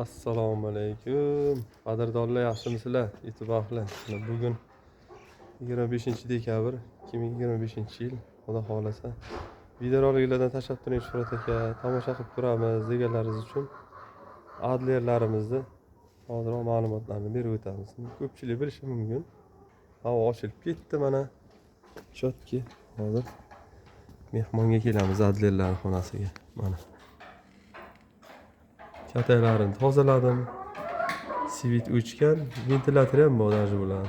Assalomu alaykum. Qadrdonlar, yaxshimisizlar? E'tiborlar. Bugun 25-dekabr 2025-yil. Xudo xolasa videoroliklardan tashlab turing Shuhrat aka. Tomosha qilib turamiz deganlaringiz uchun adlerlarimizni hozir ma'lumotlarni berib o'tamiz. Ko'pchilik bilishi mumkin. Havo ochilib ketdi mana. Chotki hozir mehmonga kelamiz adlerlar xonasiga. Mana Kataylarini tozaladim. Sivit o'chgan, ventilyator ham bor даже bular.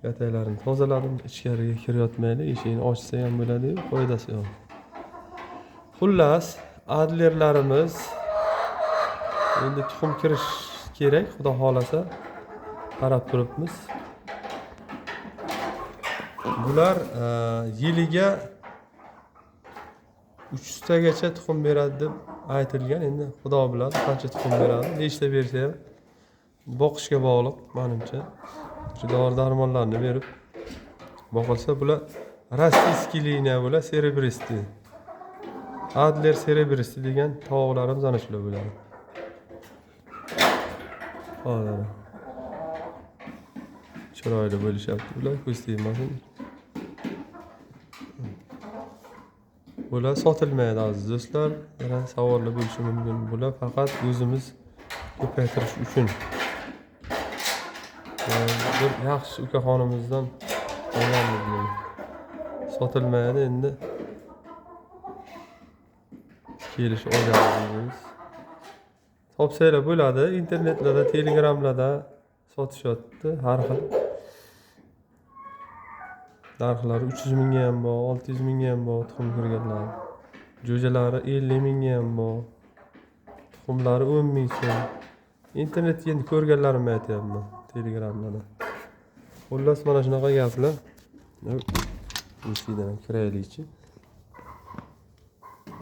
Kataylarini tozaladim, ichkariga kirayotmaydi, eshikni ochsa ham bo'ladi, foydasi yo'q. Xullas, adlerlarimiz endi tuxum kirish kerak, xudo xolasa qarab turibmiz. Bular yiliga 300 tagacha tuxum beradi deb aytilgan. Endi xudo biladi qancha tuxum beradi, nechta bersa ham boqishga bog'liq menimcha. Shu dori-darmonlarni berib boqilsa, bular rossiyskiy liniya bular, serebristi. Adler serebristi degan tovuqlarimiz ana shular bo'ladi. Hozir chiroyli bo'lishyapti bular, ko'z tegmasin. Bular sotilmaydi aziz do'stlar. Yana savollar bo'lishi mumkin. Bular faqat o'zimiz ko'paytirish uchun. Bir yaxshi ukaxonimizdan olganmiz buni. Sotilmaydi endi. Kelish olganmiz. Topsanglar bo'ladi, internetlarda, telegramlarda sotishyapti har xil. Narxlari 300 mingga ham bor, 600 mingga ham bor tuxum kirganlar. Jo'jalari 50 mingga ham bor. Tuxumlari 10 ming so'm. Internetda endi ko'rganlarimni aytyapman, telegramlarda. Xullas mana shunaqa gaplar. Ichidan kiraylikchi.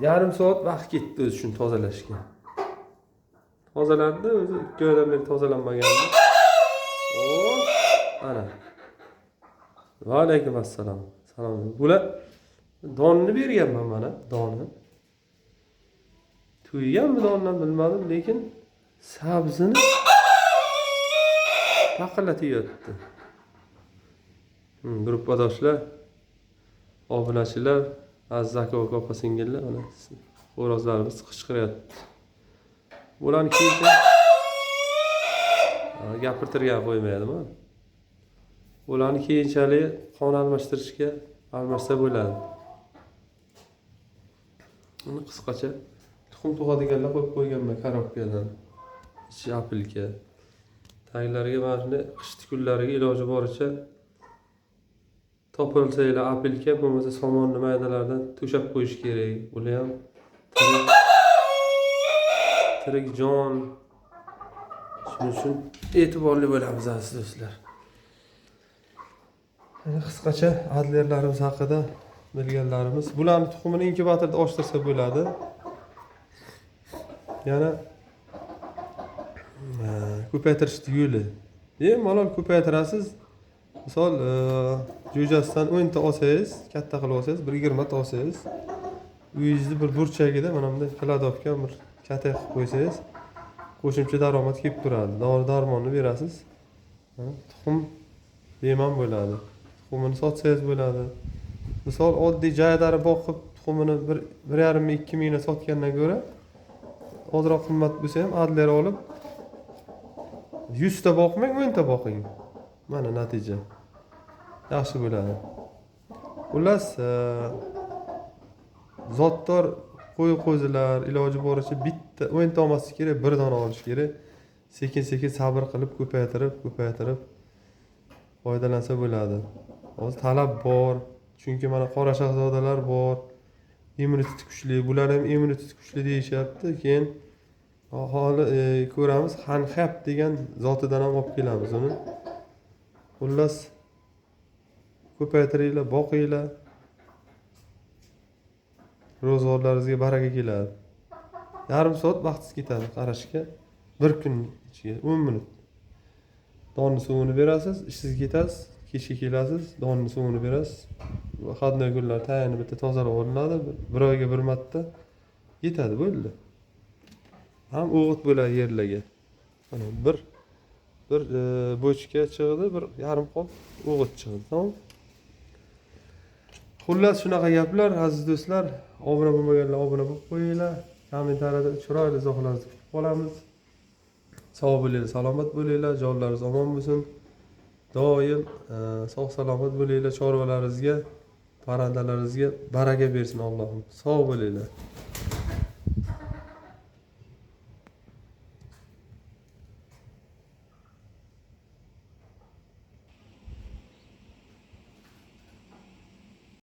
Yarim soat vaqt ketdi o'zi shuni tozalashga. Tozalandi, o'zi 2 oydan beri tozalanmagandi. Ana. Va alaykum assalom. Salom. Bular donni berganman mana, donni. Tuyganmi dondan bilmadim, lekin sabzini paqillatyapti. Gruppadoshlar, obunachilar, aziz aka va opa-singillar, mana xo'rozlarimiz qichqiryapti. Bularni keyincha gapirtirgan qo'ymaydimi? Ularni keyinchalik qon almashtirishga almashsa bo'ladi. Uni qisqacha tuxum tug'adiganlar qo'yib qo'yganman korobkadan. Ichi apilka. Taglariga mana shunday qish kunlariga iloji boricha topilsanglar apilka bo'lmasa somonni maydalardan to'shab qo'yish kerak. Bular ham tirik jon. Shuning uchun e'tiborli bo'lamiz aziz do'stlar. Qisqacha adlerlarimiz haqida bilganlarimiz. Bularni tuxumini inkubatorda oshtirsa bo'ladi. Yana ko'paytirish yo'li. Malol ko'paytirasiz. Misol, jo'jasidan 10 ta olsangiz, katta qilib olsangiz, 20 ta olsangiz, uyingizni bir burchagida mana bunday kladovka bir katay qilib qo'ysangiz, qo'shimcha daromad kelib turadi. Dori-darmonni berasiz. Tuxum beman bo'ladi. Tuxumini sotsangiz bo'ladi. Misol oddiy jaydari boqib tuxumini 1,5-2 mingga sotgandan ko'ra ozroq qimmat bo'lsa ham adler olib 100 ta boqmang, 10 ta boqing. Mana natija. Yaxshi bo'ladi. Xullas, zotdor qo'y-qo'zilar iloji boricha bitta 10 ta olmaslik kerak, bir dona olish kerak. Sekin-sekin sabr qilib ko'paytirib foydalansa bo'ladi. Hozir talab bor. Chunki mana qora shahzodalar bor. Immunitet kuchli, bular ham immunitet kuchli deyishyapti. Keyin holi ko'ramiz, Hanxab degan zotidan ham olib kelamiz uni. Xullas, ko'paytiringlar, boqinglar. Ro'zg'orlaringizga baraka keladi. Yarim soat vaqtingiz ketadi qarashga. Bir kun ichiga 10 minut. Donni suvini berasiz, ishsiz ketasiz, kechga kelasiz, donni suvini berasiz. Hadna kunlar tayinli bitta tozalab olinadi. Bir oyga bir marta yetadi, bo'ldi. ham o'g'it bo'ladi yerlarga. Mana bir bochka chiqdi, bir yarim qop o'g'it chiqdi, tamom. Xullas shunaqa gaplar, aziz do'stlar. Obuna bo'lmaganlar obuna bo'lib qo'yinglar. Kommentariyada chiroyli izohlarni kutib qolamiz. Sog' bo'linglar, salomat bo'linglar, jonlaringiz omon bo'lsin. Doim sog' salomat bo'linglar, chorvalaringizga, parrandalaringizga baraka bersin Allohim. Sog' bo'linglar.